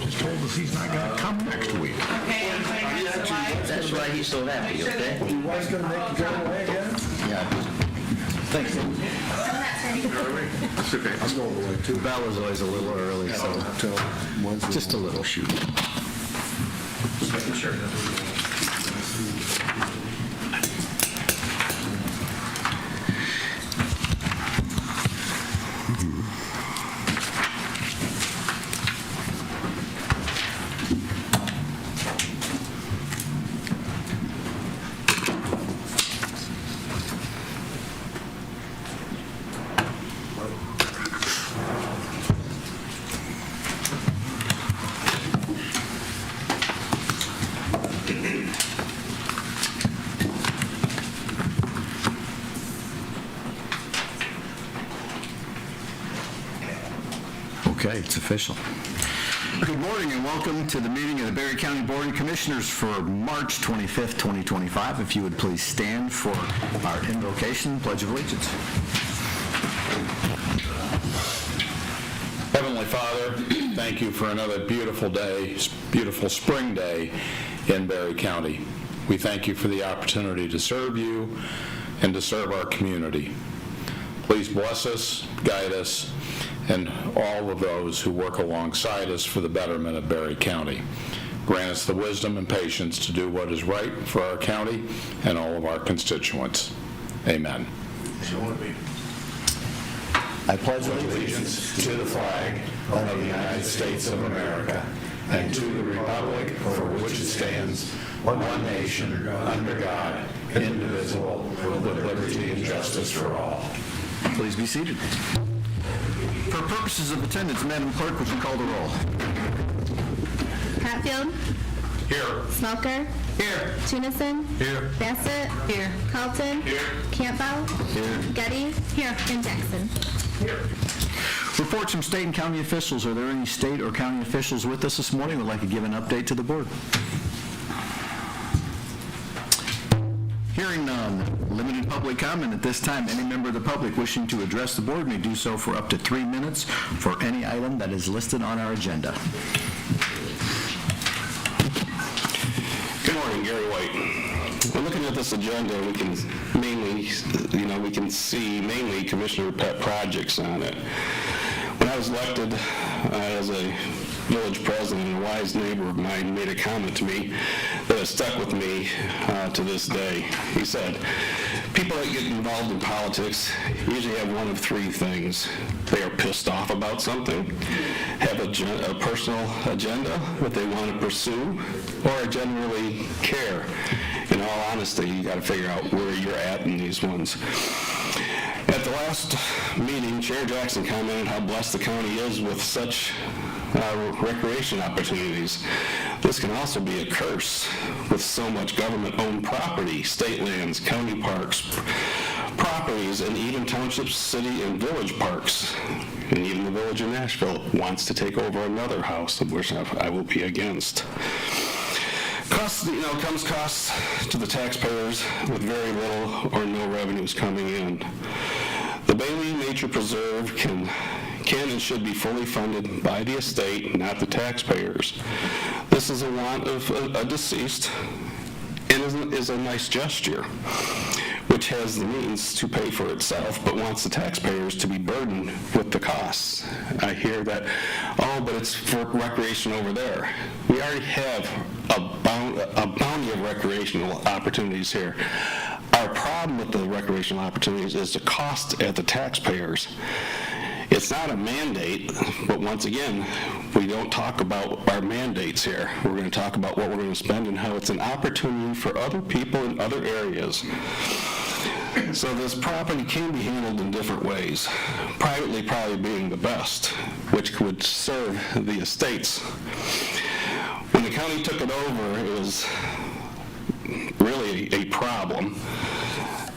just told us he's not going to come next week. Okay, I'm putting this aside. That's why he's so happy, okay? Your wife's going to make you go away again? Yeah. Thanks. That's okay. I'm going away too. Bella's always a little early, so Until Wednesday. just a little shoot. Just making sure that Okay, it's official. Good morning and welcome to the meeting of the Berry County Board of Commissioners for March 25th, 2025. If you would please stand for our invocation, Pledge of Allegiance. Heavenly Father, thank you for another beautiful day, beautiful spring day in Berry County. We thank you for the opportunity to serve you and to serve our community. Please bless us, guide us, and all of those who work alongside us for the betterment of Berry County. Grant us the wisdom and patience to do what is right for our county and all of our constituents. Amen. I pledge Allegiance to the flag of the United States of America and to the republic for which it stands, one nation, under God, indivisible, with liberty and justice for all. Please be seated. For purposes of attendance, Madam Clerk, would you call the roll? Hatfield. Here. Smelker. Here. Tunison. Here. Bassett. Here. Carlton. Here. Campbell. Here. Getty. Here. And Jackson. Reports from state and county officials. Are there any state or county officials with us this morning who would like to give an update to the board? Hearing none, limited public comment at this time. Any member of the public wishing to address the board may do so for up to 3 minutes for any item that is listed on our agenda. Good morning, Gary White. We're looking at this agenda. We can mainly, we can see mainly Commissioner pet projects on it. When I was elected as a village president, a wise neighbor of mine made a comment to me that has stuck with me to this day. He said, people that get involved in politics usually have one of three things. They are pissed off about something, have a personal agenda that they want to pursue, or generally care. In all honesty, you got to figure out where you're at in these ones. At the last meeting, Chair Jackson commented how blessed the county is with such recreation opportunities. This can also be a curse with so much government-owned property, state lands, county parks, properties, and even townships, city, and village parks. And even the village of Nashville wants to take over another house, which I will be against. Costs, comes costs to the taxpayers with very little or no revenues coming in. The Bailey Nature Preserve can and should be fully funded by the estate, not the taxpayers. This is a want of a deceased and is a nice gesture, which has the means to pay for itself, but wants the taxpayers to be burdened with the costs. I hear that, but it's for recreation over there. We already have a bounty of recreational opportunities here. Our problem with the recreational opportunities is the cost at the taxpayers. It's not a mandate, but once again, we don't talk about our mandates here. We're going to talk about what we're going to spend and how it's an opportunity for other people in other areas. So this property can be handled in different ways, privately probably being the best, which would serve the estates. When the county took it over, it was really a problem.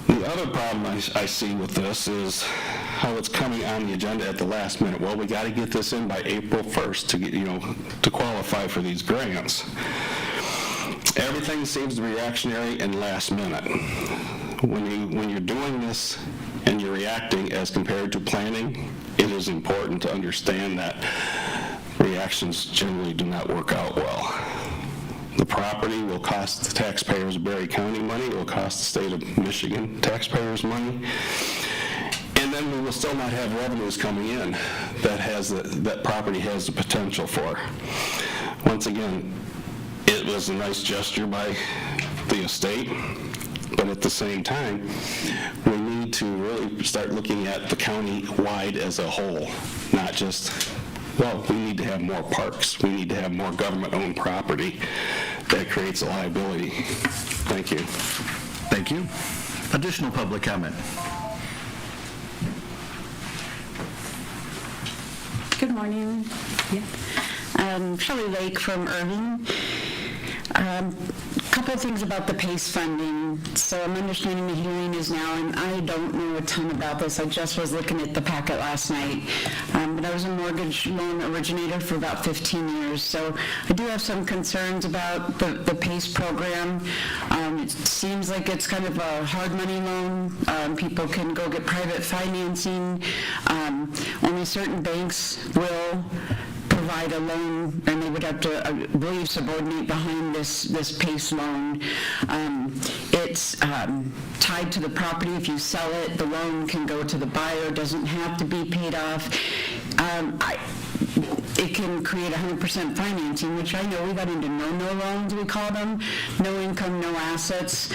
The other problem I see with this is how it's coming on the agenda at the last minute. Well, we got to get this in by April 1st to get, to qualify for these grants. Everything seems to be reactionary and last minute. When you're doing this and you're reacting as compared to planning, it is important to understand that reactions generally do not work out well. The property will cost the taxpayers of Berry County money, it will cost the state of Michigan taxpayers money, and then we will still not have revenues coming in that property has the potential for. Once again, it was a nice gesture by the estate, but at the same time, we need to really start looking at the county-wide as a whole, not just, well, we need to have more parks, we need to have more government-owned property. That creates a liability. Thank you. Thank you. Additional public comment? Good morning. Shelley Lake from Irving. Couple of things about the PACE funding. So I'm understanding the hearing is now, and I don't know a ton about this. I just was looking at the packet last night. But I was a mortgage loan originator for about 15 years. So I do have some concerns about the PACE program. It seems like it's kind of a hard money loan. People can go get private financing. Only certain banks will provide a loan, and they would have to, I believe, subordinate behind this PACE loan. It's tied to the property. If you sell it, the loan can go to the buyer. It doesn't have to be paid off. It can create 100% financing, which I know we got into no-no loans, we call them, no income, no assets,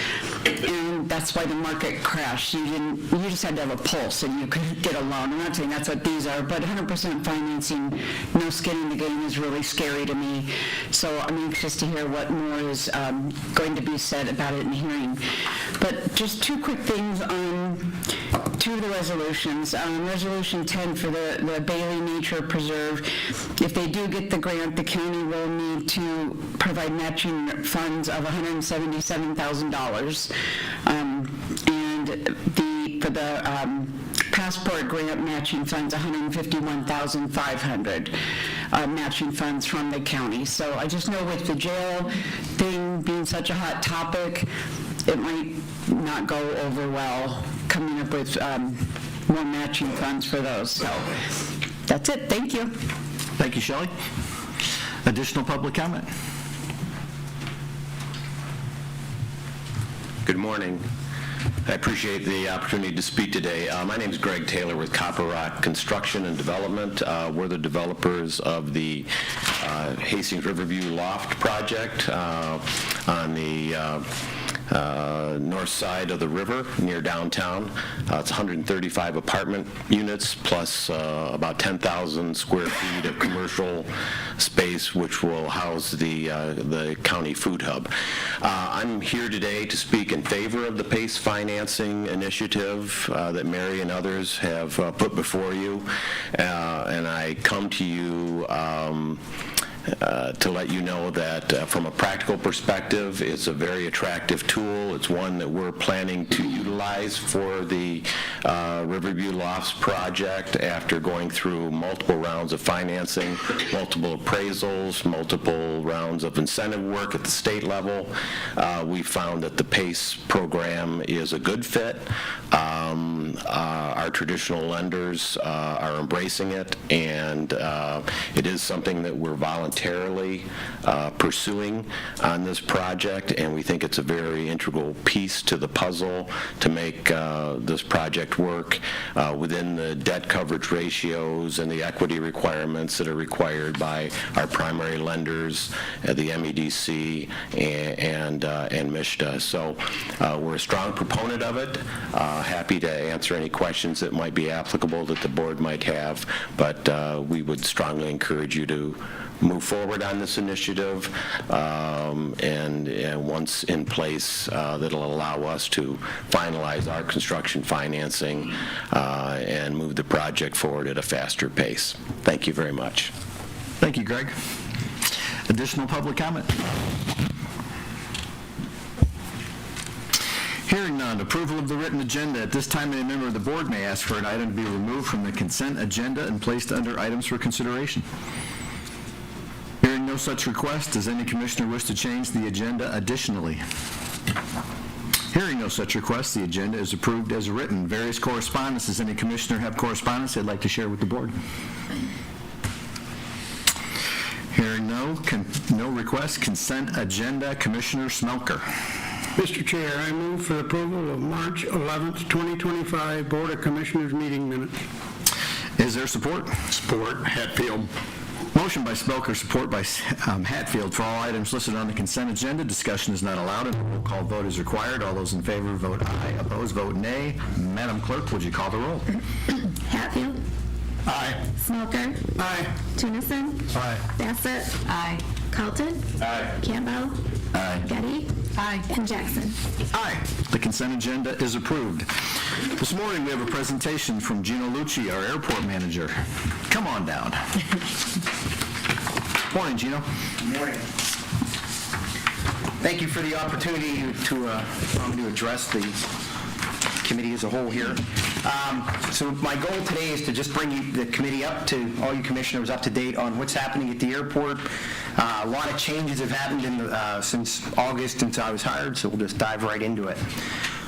and that's why the market crashed. You just had to have a pulse and you could get a loan. I'm not saying that's what these are, but 100% financing, no skin in the game is really scary to me. So I'm anxious to hear what more is going to be said about it in the hearing. But just two quick things on two of the resolutions. Resolution 10 for the Bailey Nature Preserve. If they do get the grant, the county will need to provide matching funds of $177,000. And for the passport grant matching funds, $151,500 matching funds from the county. So I just know with the jail thing being such a hot topic, it might not go over well coming up with more matching funds for those. So that's it. Thank you. Thank you, Shelley. Additional public comment? Good morning. I appreciate the opportunity to speak today. My name is Greg Taylor with Copper Rock Construction and Development. We're the developers of the Hastings Riverview Loft project on the north side of the river near downtown. It's 135 apartment units plus about 10,000 square feet of commercial space, which will house the county food hub. I'm here today to speak in favor of the PACE financing initiative that Mary and others have put before you, and I come to you to let you know that from a practical perspective, it's a very attractive tool. It's one that we're planning to utilize for the Riverview Lofts project after going through multiple rounds of financing, multiple appraisals, multiple rounds of incentive work at the state level. We found that the PACE program is a good fit. Our traditional lenders are embracing it, and it is something that we're voluntarily pursuing on this project, and we think it's a very integral piece to the puzzle to make this project work within the debt coverage ratios and the equity requirements that are required by our primary lenders, the MEDC and MISTA. So we're a strong proponent of it. Happy to answer any questions that might be applicable that the board might have, but we would strongly encourage you to move forward on this initiative, and once in place, that'll allow us to finalize our construction financing and move the project forward at a faster pace. Thank you very much. Thank you, Greg. Additional public comment? Hearing none, approval of the written agenda. At this time, any member of the board may ask for an item to be removed from the consent agenda and placed under items for consideration. Hearing no such request, does any commissioner wish to change the agenda additionally? Hearing no such request, the agenda is approved as written. Various correspondence. Does any commissioner have correspondence they'd like to share with the board? Hearing no requests, consent agenda, Commissioner Smelker. Mr. Chair, I move for approval of March 11th, 2025 Board of Commissioners meeting minutes. Is there support? Support, Hatfield. Motion by Smelker, support by Hatfield. For all items listed on the consent agenda, discussion is not allowed and a roll call vote is required. All those in favor vote aye, opposed vote nay. Madam Clerk, would you call the roll? Hatfield. Aye. Smoker. Aye. Tunison. Aye. Bassett. Aye. Carlton. Aye. Campbell. Aye. Getty. Aye. And Jackson. Aye. The consent agenda is approved. This morning, we have a presentation from Gino Lucci, our airport manager. Come on down. Morning, Gino. Morning. Thank you for the opportunity to address the committee as a whole here. So my goal today is to just bring the committee up to, all you commissioners up to date on what's happening at the airport. A lot of changes have happened since August, since I was hired, so we'll just dive right into it.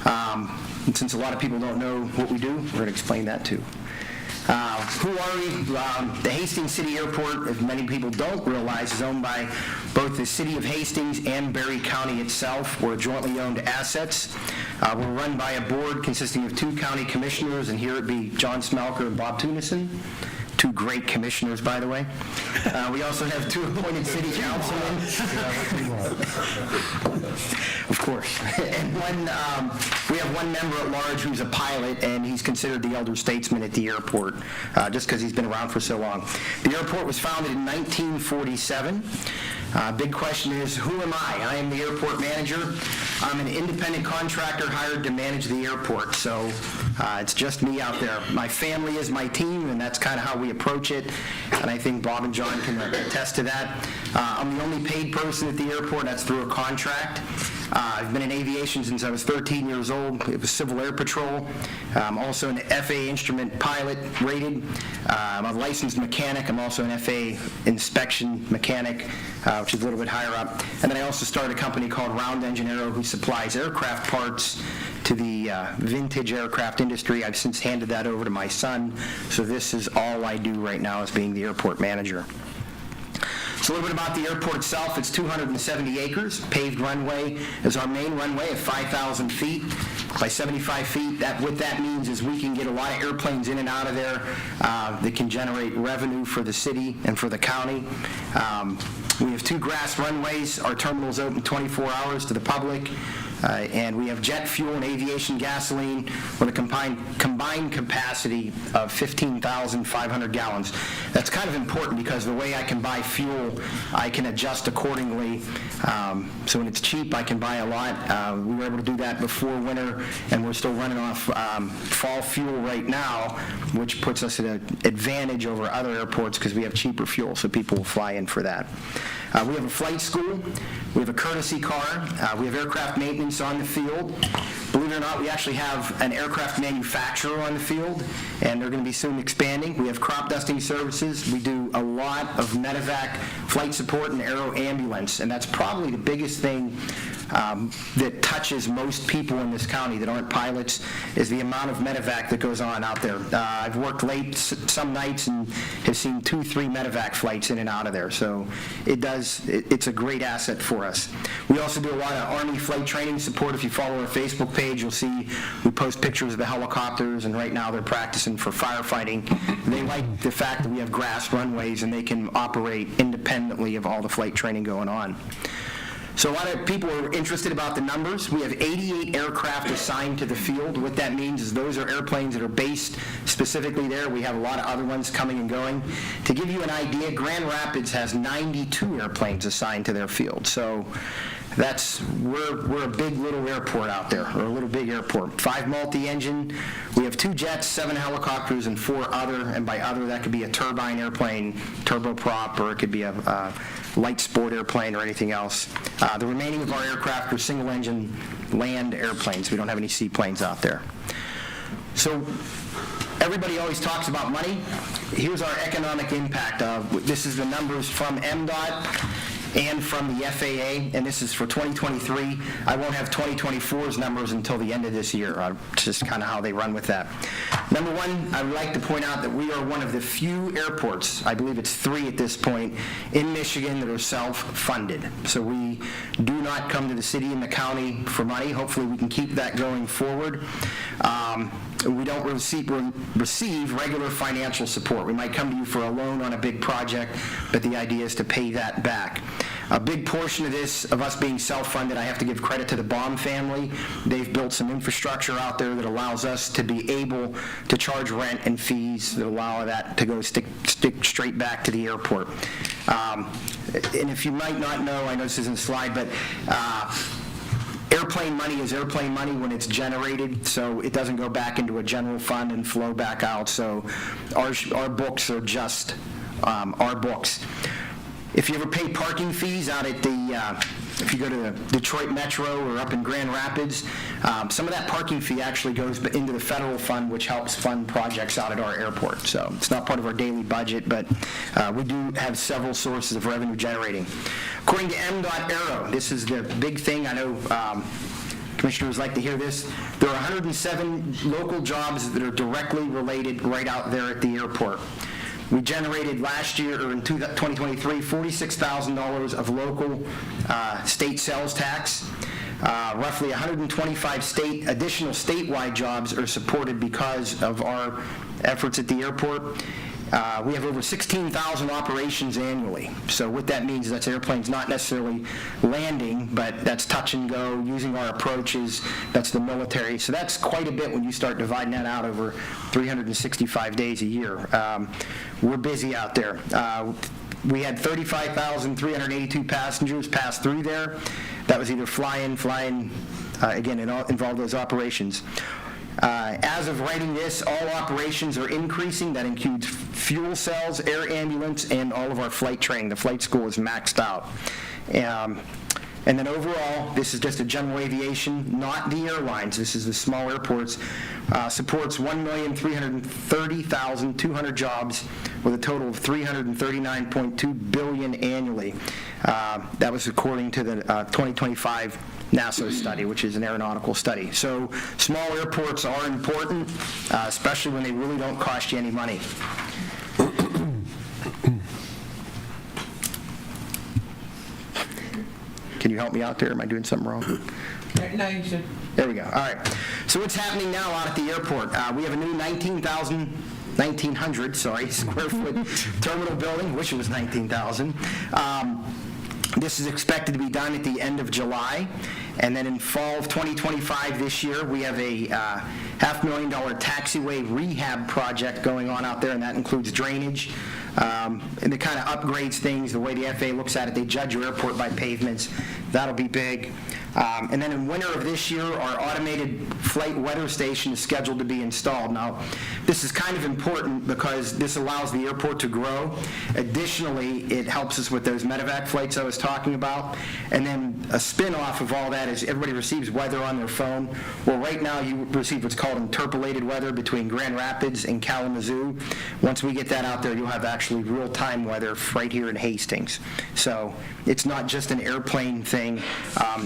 And since a lot of people don't know what we do, we're going to explain that too. Who are we? The Hastings City Airport, if many people don't realize, is owned by both the City of Hastings and Berry County itself. We're jointly owned assets. We're run by a board consisting of 2 county commissioners, and here it be John Smelker and Bob Tunison. 2 great commissioners, by the way. We also have 2 appointed city councilmen. Of course. And we have 1 member at large who's a pilot, and he's considered the elder statesman at the airport, just because he's been around for so long. The airport was founded in 1947. Big question is, who am I? I am the airport manager. I'm an independent contractor hired to manage the airport, so it's just me out there. My family is my team, and that's kind of how we approach it, and I think Bob and John can attest to that. I'm the only paid person at the airport. That's through a contract. I've been in aviation since I was 13 years old. It was Civil Air Patrol. I'm also an FAA instrument pilot rated. I'm a licensed mechanic. I'm also an FAA inspection mechanic, which is a little bit higher up. And then I also started a company called Round Engine Aero, who supplies aircraft parts to the vintage aircraft industry. I've since handed that over to my son, so this is all I do right now as being the airport manager. So a little bit about the airport itself. It's 270 acres. Paved runway is our main runway at 5,000 feet by 75 feet. What that means is we can get a lot of airplanes in and out of there that can generate revenue for the city and for the county. We have 2 grass runways. Our terminal is open 24 hours to the public. And we have jet fuel and aviation gasoline with a combined capacity of 15,500 gallons. That's kind of important because the way I can buy fuel, I can adjust accordingly. So when it's cheap, I can buy a lot. We were able to do that before winter, and we're still running off fall fuel right now, which puts us at an advantage over other airports because we have cheaper fuel, so people will fly in for that. We have a flight school. We have a courtesy car. We have aircraft maintenance on the field. Believe it or not, we actually have an aircraft manufacturer on the field, and they're going to be soon expanding. We have crop dusting services. We do a lot of medevac flight support and aero ambulance, and that's probably the biggest thing that touches most people in this county that aren't pilots is the amount of medevac that goes on out there. I've worked late some nights and have seen 2-3 medevac flights in and out of there, so it's a great asset for us. We also do a lot of Army flight training support. If you follow our Facebook page, you'll see we post pictures of the helicopters, and right now they're practicing for firefighting. They like the fact that we have grass runways and they can operate independently of all the flight training going on. So a lot of people are interested about the numbers. We have 88 aircraft assigned to the field. What that means is those are airplanes that are based specifically there. We have a lot of other ones coming and going. To give you an idea, Grand Rapids has 92 airplanes assigned to their field. So we're a big little airport out there, or a little big airport. 5 multi-engine. We have 2 jets, 7 helicopters, and 4 other. And by other, that could be a turbine airplane, turboprop, or it could be a light sport airplane or anything else. The remaining of our aircraft are single-engine land airplanes. We don't have any seaplanes out there. So everybody always talks about money. Here's our economic impact. This is the numbers from MDOT. and from the FAA, and this is for 2023. I won't have 2024's numbers until the end of this year. It's just kind of how they run with that. Number one, I would like to point out that we are one of the few airports, I believe it's 3 at this point, in Michigan that are self-funded. So we do not come to the city and the county for money. Hopefully we can keep that going forward. We don't receive regular financial support. We might come to you for a loan on a big project, but the idea is to pay that back. A big portion of this, of us being self-funded, I have to give credit to the Baum family. They've built some infrastructure out there that allows us to be able to charge rent and fees that allow that to go stick straight back to the airport. And if you might not know, I know this isn't a slide, but airplane money is airplane money when it's generated, so it doesn't go back into a general fund and flow back out. So our books are just our books. If you ever pay parking fees out at if you go to the Detroit Metro or up in Grand Rapids, some of that parking fee actually goes into the federal fund, which helps fund projects out at our airport. So it's not part of our daily budget, but we do have several sources of revenue generating. According to M.Aero, this is the big thing. I know commissioners like to hear this. There are 107 local jobs that are directly related right out there at the airport. We generated last year, or in 2023, $46,000 of local state sales tax. Roughly 125 additional statewide jobs are supported because of our efforts at the airport. We have over 16,000 operations annually. So what that means is that's airplanes not necessarily landing, but that's touch and go, using our approaches, that's the military. So that's quite a bit when you start dividing that out over 365 days a year. We're busy out there. We had 35,382 passengers pass through there. That was either flying, again, it all involved those operations. As of writing this, all operations are increasing. That includes fuel cells, air ambulance, and all of our flight training. The flight school is maxed out. And then overall, this is just a general aviation, not the airlines. This is the small airports. Supports 1,330,200 jobs with a total of $339.2 billion annually. That was according to the 2025 NASA study, which is an aeronautical study. So small airports are important, especially when they really don't cost you any money. Can you help me out there? Am I doing something wrong? No, you should. There we go. All right. So what's happening now out at the airport? We have a new 1,900 square foot terminal building. Wish it was 19,000. This is expected to be done at the end of July. And then in fall of 2025 this year, we have a $500,000 taxiway rehab project going on out there, and that includes drainage. And it kind of upgrades things. The way the FAA looks at it, they judge your airport by pavements. That'll be big. And then in winter of this year, our automated flight weather station is scheduled to be installed. Now, this is kind of important because this allows the airport to grow. Additionally, it helps us with those medevac flights I was talking about. And then a spin-off of all that is everybody receives weather on their phone. Well, right now you receive what's called interpolated weather between Grand Rapids and Kalamazoo. Once we get that out there, you'll have actually real-time weather right here in Hastings. So it's not just an airplane thing.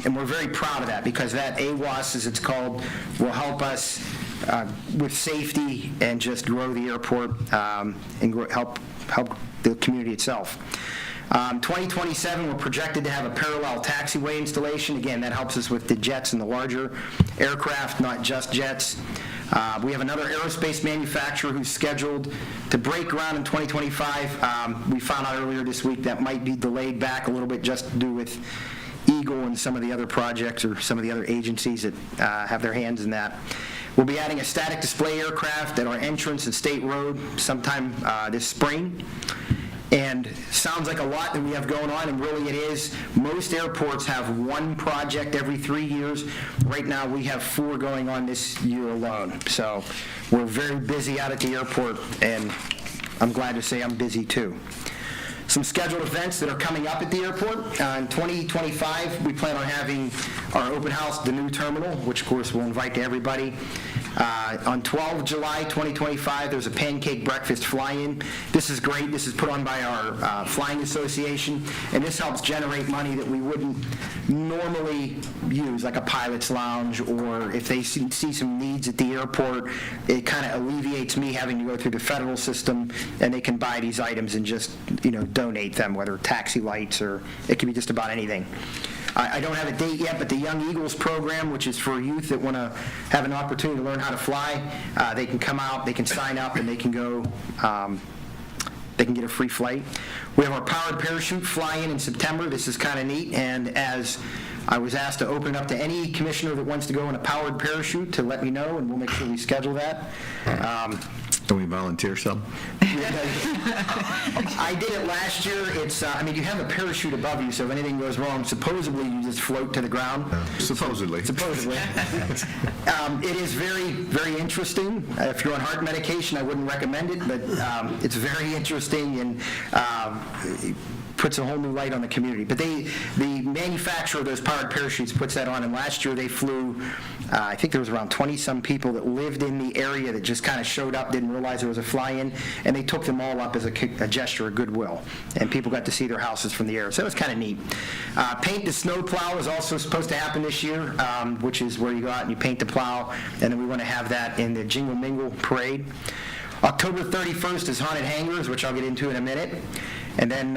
And we're very proud of that because that AWAS, as it's called, will help us with safety and just grow the airport and help the community itself. 2027, we're projected to have a parallel taxiway installation. Again, that helps us with the jets and the larger aircraft, not just jets. We have another aerospace manufacturer who's scheduled to break ground in 2025. We found out earlier this week that might be delayed back a little bit just to do with Eagle and some of the other projects or some of the other agencies that have their hands in that. We'll be adding a static display aircraft at our entrance at State Road sometime this spring. And sounds like a lot that we have going on, and really it is. Most airports have one project every 3 years. Right now we have 4 going on this year alone. So we're very busy out at the airport, and I'm glad to say I'm busy too. Some scheduled events that are coming up at the airport. In 2025, we plan on having our open house, the new terminal, which of course we'll invite to everybody. On 12 July 2025, there's a pancake breakfast fly-in. This is great. This is put on by our Flying Association, and this helps generate money that we wouldn't normally use, like a pilot's lounge, or if they see some needs at the airport, it kind of alleviates me having to go through the federal system, and they can buy these items and just, donate them, whether taxi lights or it can be just about anything. I don't have a date yet, but the Young Eagles program, which is for youth that want to have an opportunity to learn how to fly, they can come out, they can sign up, and they can go, they can get a free flight. We have our powered parachute fly-in in September. This is kind of neat, and as I was asked to open it up to any commissioner that wants to go in a powered parachute to let me know, and we'll make sure we schedule that. Can we volunteer some? I did it last year. It's, you have a parachute above you, so if anything goes wrong, supposedly you just float to the ground. Supposedly. Supposedly. It is very, very interesting. If you're on heart medication, I wouldn't recommend it, but it's very interesting and puts a whole new light on the community. But the manufacturer of those powered parachutes puts that on, and last year they flew, I think there was around 20-some people that lived in the area that just kind of showed up, didn't realize there was a fly-in, and they took them all up as a gesture of goodwill, and people got to see their houses from the air. So it was kind of neat. Paint the snow plow is also supposed to happen this year, which is where you go out and you paint the plow, and then we want to have that in the Jingle Mingle Parade. October 31st is Haunted Hangers, which I'll get into in a minute. And then